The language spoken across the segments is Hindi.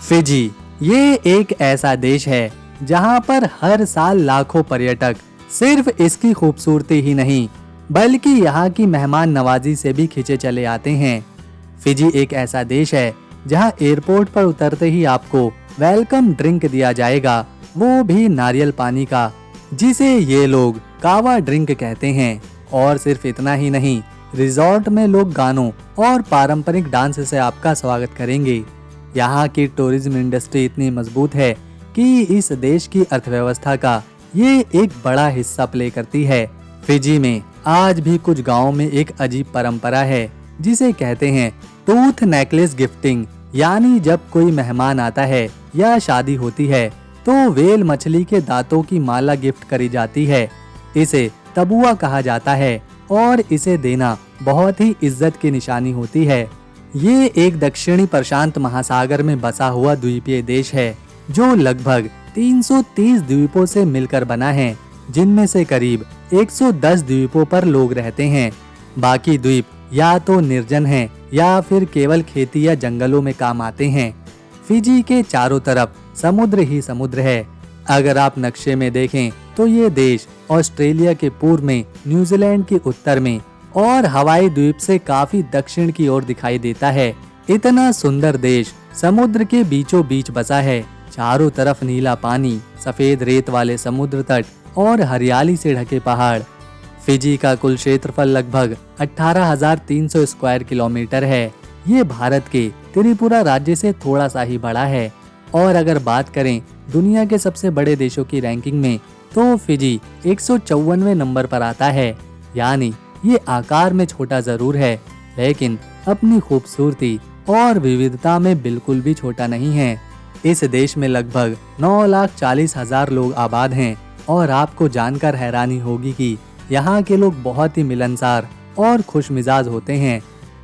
फिजी ये एक ऐसा देश है जहां पर हर साल लाखों पर्यटक सिर्फ इसकी खूबसूरती ही नहीं बल्कि यहाँ की मेहमान नवाजी से भी खिंचे चले आते हैं। फिजी एक ऐसा देश है जहां एयरपोर्ट पर उतरते ही आपको वेलकम ड्रिंक दिया जाएगा, वो भी नारियल पानी का, जिसे ये लोग कावा ड्रिंक कहते हैं। और सिर्फ इतना ही नहीं, रिजॉर्ट में लोग गानों और पारंपरिक डांस से आपका स्वागत करेंगे। यहाँ की टूरिज्म इंडस्ट्री इतनी मजबूत है कि इस देश की अर्थव्यवस्था का ये एक बड़ा हिस्सा प्ले करती है। फिजी में आज भी कुछ गांवों में एक अजीब परंपरा है जिसे कहते हैं टूथ नेकलेस गिफ्टिंग, यानी जब कोई मेहमान आता है या शादी होती है तो वेल मछली के दांतों की माला गिफ्ट करी जाती है। इसे तबुआ कहा जाता है और इसे देना बहुत ही इज्जत की निशानी होती है। ये एक दक्षिणी प्रशांत महासागर में बसा हुआ द्वीपीय देश है जो लगभग 330 द्वीपों से मिलकर बना है, जिनमें से करीब 110 द्वीपों पर लोग रहते हैं। बाकी द्वीप या तो निर्जन हैं या फिर केवल खेती या जंगलों में काम आते हैं। फिजी के चारों तरफ समुद्र ही समुद्र है। अगर आप नक्शे में देखें तो ये देश ऑस्ट्रेलिया के पूर्व में, न्यूजीलैंड के उत्तर में और हवाई द्वीप से काफी दक्षिण की ओर दिखाई देता है। इतना सुंदर देश समुद्र के बीचों बीच बसा है। चारों तरफ नीला पानी, सफेद रेत वाले समुद्र तट और हरियाली से ढके पहाड़। फिजी का कुल क्षेत्रफल लगभग 18,300 स्क्वायर किलोमीटर है। ये भारत के त्रिपुरा राज्य से थोड़ा सा ही बड़ा है। और अगर बात करें दुनिया के सबसे बड़े देशों की रैंकिंग में तो फिजी 154वें नंबर पर आता है। यानी ये आकार में छोटा जरूर है लेकिन अपनी खूबसूरती और विविधता में बिल्कुल भी छोटा नहीं है। इस देश में लगभग 9,40,000 लोग आबाद हैं और आपको जानकर हैरानी होगी कि यहाँ के लोग बहुत ही मिलनसार और खुश मिजाज होते हैं।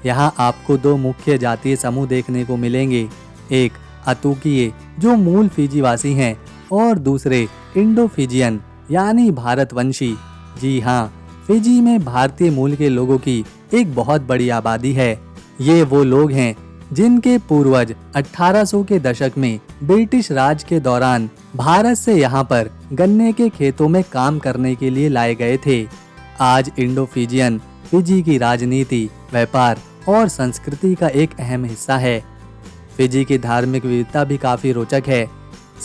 यहाँ आपको दो मुख्य जातीय समूह देखने को मिलेंगे, एक अतुकिये जो मूल फिजी वासी हैं और दूसरे इंडो फिजियन यानी भारतवंशी। जी हाँ, फिजी में भारतीय मूल के लोगों की एक बहुत बड़ी आबादी है। ये वो लोग हैं जिनके पूर्वज 1800 के दशक में ब्रिटिश राज के दौरान भारत से यहाँ पर गन्ने के खेतों में काम करने के लिए लाए गए थे। आज इंडो फिजियन फिजी की राजनीति, व्यापार और संस्कृति का एक अहम हिस्सा है। फिजी की धार्मिक विविधता भी काफी रोचक है।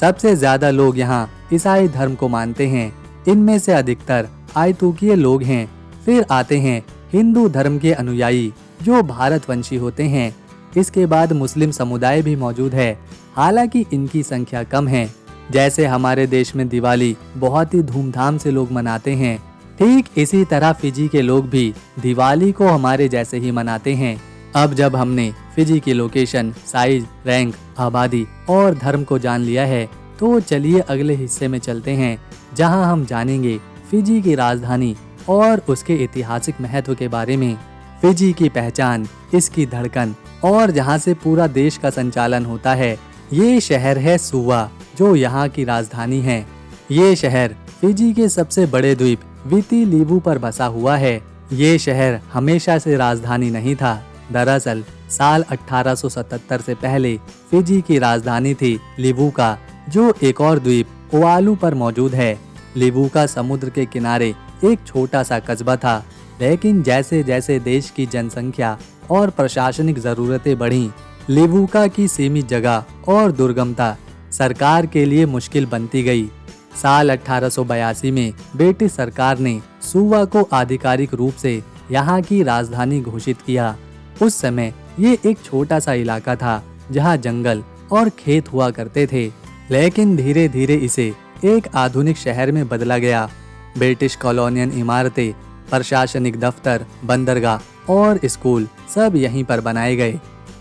सबसे ज्यादा लोग यहाँ ईसाई धर्म को मानते हैं। इनमें से अधिकतर आयतुकीय लोग हैं। फिर आते हैं हिंदू धर्म के अनुयायी जो भारतवंशी होते हैं। इसके बाद मुस्लिम समुदाय भी मौजूद है, हालांकि इनकी संख्या कम है। जैसे हमारे देश में दिवाली बहुत ही धूमधाम से लोग मनाते हैं, ठीक इसी तरह फिजी के लोग भी दिवाली को हमारे जैसे ही मनाते हैं। अब जब हमने फिजी की लोकेशन, साइज, रैंक, आबादी और धर्म को जान लिया है तो चलिए अगले हिस्से में चलते हैं जहां हम जानेंगे फिजी की राजधानी और उसके ऐतिहासिक महत्व के बारे में। फिजी की पहचान, इसकी धड़कन और जहां से पूरा देश का संचालन होता है, ये शहर है सुवा जो यहाँ की राजधानी है। ये शहर फिजी के सबसे बड़े द्वीप विति लीवु पर बसा हुआ है। ये शहर हमेशा से राजधानी नहीं था। दरअसल साल 1877 से पहले फिजी की राजधानी थी लिवुका, जो एक और द्वीप ओआलू पर मौजूद है। लिवुका समुद्र के किनारे एक छोटा सा कस्बा था, लेकिन जैसे जैसे देश की जनसंख्या और प्रशासनिक जरूरतें बढ़ीं, लिवुका की सीमित जगह और दुर्गमता सरकार के लिए मुश्किल बनती गई। साल 1882 में ब्रिटिश सरकार ने सुवा को आधिकारिक रूप से यहाँ की राजधानी घोषित किया। उस समय ये एक छोटा सा इलाका था जहाँ जंगल और खेत हुआ करते थे, लेकिन धीरे धीरे इसे एक आधुनिक शहर में बदला गया। ब्रिटिश कॉलोनियल इमारतें, प्रशासनिक दफ्तर, बंदरगाह और स्कूल सब यहीं पर बनाए गए।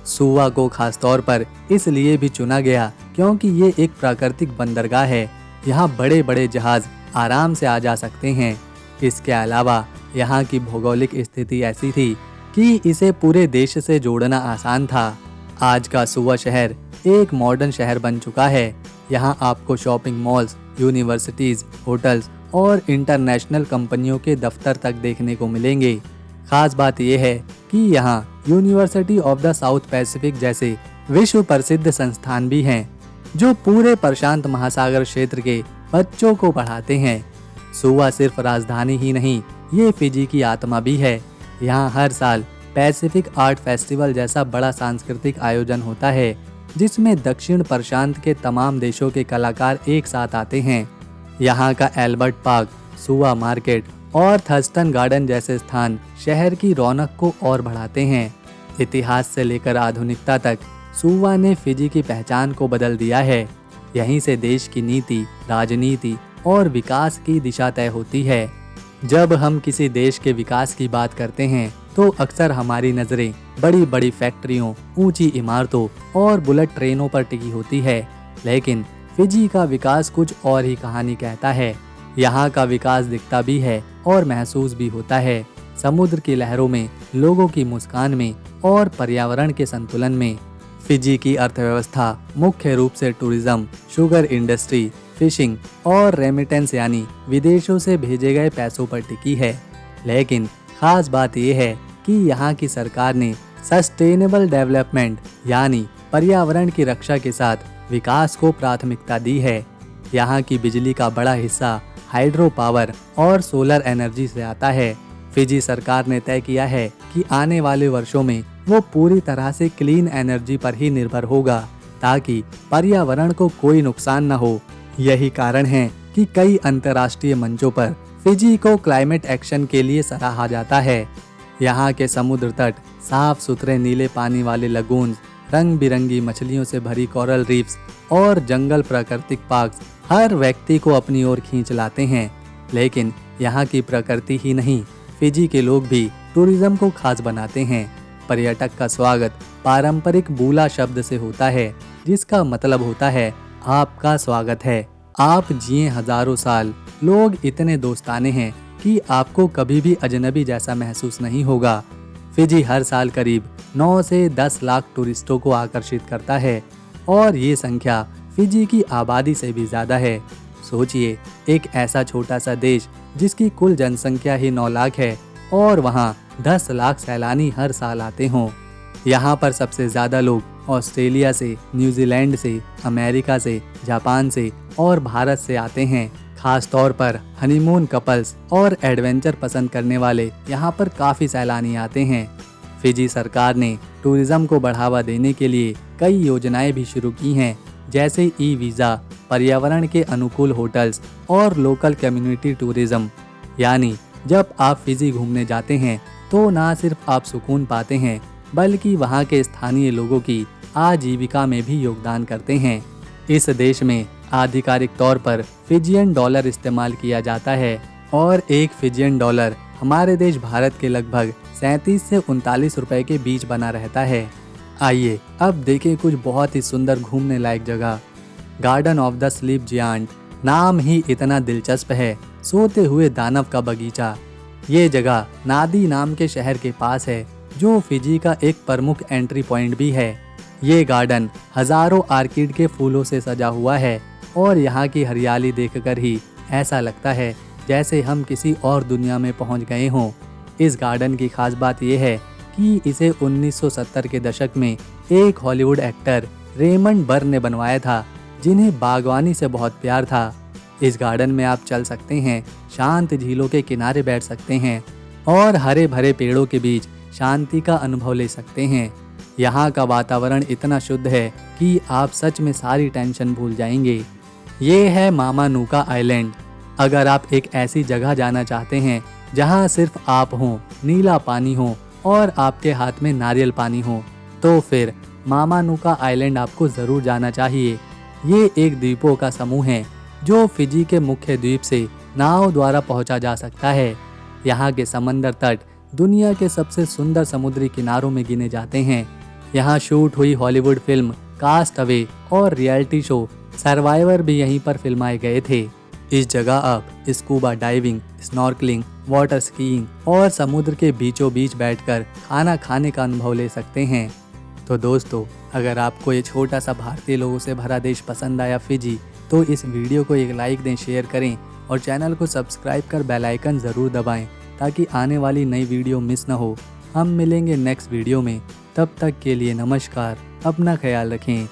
सुवा को खास तौर पर इसलिए भी चुना गया क्योंकि ये एक प्राकृतिक बंदरगाह है। यहाँ बड़े बड़े जहाज आराम से आ जा सकते हैं। इसके अलावा यहाँ की भौगोलिक स्थिति ऐसी थी कि इसे पूरे देश से जोड़ना आसान था। आज का सुवा शहर एक मॉडर्न शहर बन चुका है। यहाँ आपको शॉपिंग मॉल्स, यूनिवर्सिटीज, होटल्स और इंटरनेशनल कंपनियों के दफ्तर तक देखने को मिलेंगे। खास बात यह है कि यहाँ university of the south Pacific जैसे विश्व प्रसिद्ध संस्थान भी हैं, जो पूरे प्रशांत महासागर क्षेत्र के बच्चों को पढ़ाते हैं। सुवा सिर्फ राजधानी ही नहीं, ये फिजी की आत्मा भी है। यहाँ हर साल पैसिफिक आर्ट फेस्टिवल जैसा बड़ा सांस्कृतिक आयोजन होता है, जिसमें दक्षिण प्रशांत के तमाम देशों के कलाकार एक साथ आते हैं। यहाँ का एल्बर्ट पार्क, सुवा मार्केट और थर्स्टन गार्डन जैसे स्थान शहर की रौनक को और बढ़ाते हैं। इतिहास से लेकर आधुनिकता तक सुवा ने फिजी की पहचान को बदल दिया है। यहीं से देश की नीति, राजनीति और विकास की दिशा तय होती है। जब हम किसी देश के विकास की बात करते हैं तो अक्सर हमारी नज़रें बड़ी बड़ी फैक्ट्रियों, ऊंची इमारतों और बुलेट ट्रेनों पर टिकी होती है, लेकिन फिजी का विकास कुछ और ही कहानी कहता है। यहाँ का विकास दिखता भी है और महसूस भी होता है। समुद्र की लहरों में, लोगों की मुस्कान में और पर्यावरण के संतुलन में। फिजी की अर्थव्यवस्था मुख्य रूप से टूरिज्म, शुगर इंडस्ट्री, फिशिंग और रेमिटेंस यानी विदेशों से भेजे गए पैसों पर टिकी है। लेकिन खास बात यह है कि यहाँ की सरकार ने सस्टेनेबल डेवलपमेंट यानी पर्यावरण की रक्षा के साथ विकास को प्राथमिकता दी है। यहाँ की बिजली का बड़ा हिस्सा हाइड्रो पावर और सोलर एनर्जी से आता है। फिजी सरकार ने तय किया है कि आने वाले वर्षों में वो पूरी तरह से क्लीन एनर्जी पर ही निर्भर होगा, ताकि पर्यावरण को कोई नुकसान न हो। यही कारण है कि कई अंतर्राष्ट्रीय मंचों पर फिजी को क्लाइमेट एक्शन के लिए सराहा जाता है। यहाँ के समुद्र तट, साफ सुथरे नीले पानी वाले लगून्स, रंग बिरंगी मछलियों से भरी कोरल रीफ्स और जंगल प्राकृतिक पार्क्स हर व्यक्ति को अपनी ओर खींच लाते हैं। लेकिन यहाँ की प्रकृति ही नहीं, फिजी के लोग भी टूरिज्म को खास बनाते हैं। पर्यटक का स्वागत पारंपरिक बूला शब्द से होता है, जिसका मतलब होता है आपका स्वागत है, आप जिए हजारों साल। लोग इतने दोस्ताने हैं कि आपको कभी भी अजनबी जैसा महसूस नहीं होगा। फिजी हर साल करीब 9 से 10 लाख टूरिस्टों को आकर्षित करता है और ये संख्या फिजी की आबादी से भी ज़्यादा है। सोचिए, एक ऐसा छोटा सा देश जिसकी कुल जनसंख्या ही 9 लाख है और वहाँ 10 लाख सैलानी हर साल आते हों। यहाँ पर सबसे ज़्यादा लोग ऑस्ट्रेलिया से, न्यूजीलैंड से, अमेरिका से, जापान से और भारत से आते हैं। खास तौर पर हनीमून कपल्स और एडवेंचर पसंद करने वाले यहाँ पर काफ़ी सैलानी आते हैं। फिजी सरकार ने टूरिज्म को बढ़ावा देने के लिए कई योजनाएं भी शुरू की हैं, जैसे ई वीज़ा, पर्यावरण के अनुकूल होटल्स और लोकल कम्युनिटी टूरिज्म। यानी जब आप फिजी घूमने जाते हैं तो ना सिर्फ आप सुकून पाते हैं, बल्कि वहाँ के स्थानीय लोगों की आजीविका में भी योगदान करते हैं। इस देश में आधिकारिक तौर पर फिजियन डॉलर इस्तेमाल किया जाता है और एक फिजियन डॉलर हमारे देश भारत के लगभग 37 से 39 रुपए के बीच बना रहता है। आइए अब देखें कुछ बहुत ही सुंदर घूमने लायक जगह। Garden of the sleep giant, नाम ही इतना दिलचस्प है, सोते हुए दानव का बगीचा। ये जगह नादी नाम के शहर के पास है, जो फिजी का एक प्रमुख एंट्री पॉइंट भी है। ये गार्डन हजारों आर्किड के फूलों से सजा हुआ है और यहाँ की हरियाली देखकर ही ऐसा लगता है जैसे हम किसी और दुनिया में पहुँच गए हों। इस गार्डन की खास बात यह है कि इसे 1970 के दशक में एक हॉलीवुड एक्टर रेमंड बर्न ने बनवाया था, जिन्हें बागवानी से बहुत प्यार था। इस गार्डन में आप चल सकते हैं, शांत झीलों के किनारे बैठ सकते हैं और हरे भरे पेड़ों के बीच शांति का अनुभव ले सकते हैं। यहाँ का वातावरण इतना शुद्ध है कि आप सच में सारी टेंशन भूल जाएंगे। ये है मामा नुका आइलैंड। अगर आप एक ऐसी जगह जाना चाहते हैं जहाँ सिर्फ आप हों, नीला पानी हो और आपके हाथ में नारियल पानी हो, तो फिर मामा नुका आइलैंड आपको ज़रूर जाना चाहिए। ये एक द्वीपों का समूह है जो फिजी के मुख्य द्वीप से नाव द्वारा पहुंचा जा सकता है। यहाँ के समंदर तट दुनिया के सबसे सुंदर समुद्री किनारों में गिने जाते हैं। यहाँ शूट हुई हॉलीवुड फिल्म कास्ट अवे और रियलिटी शो सर्वाइवर भी यहीं पर फिल्माए गए थे। इस जगह आप scuba diving, snorkelling, water skiing और समुद्र के बीचों बीच बैठकर खाना खाने का अनुभव ले सकते हैं। तो दोस्तों, अगर आपको ये छोटा सा भारतीय लोगों से भरा देश पसंद आया फिजी, तो इस वीडियो को एक लाइक दें, शेयर करें और चैनल को सब्सक्राइब कर बेल आइकन ज़रूर दबाएं, ताकि आने वाली नई वीडियो मिस ना हो। हम मिलेंगे नेक्स्ट वीडियो में, तब तक के लिए नमस्कार, अपना ख्याल रखें।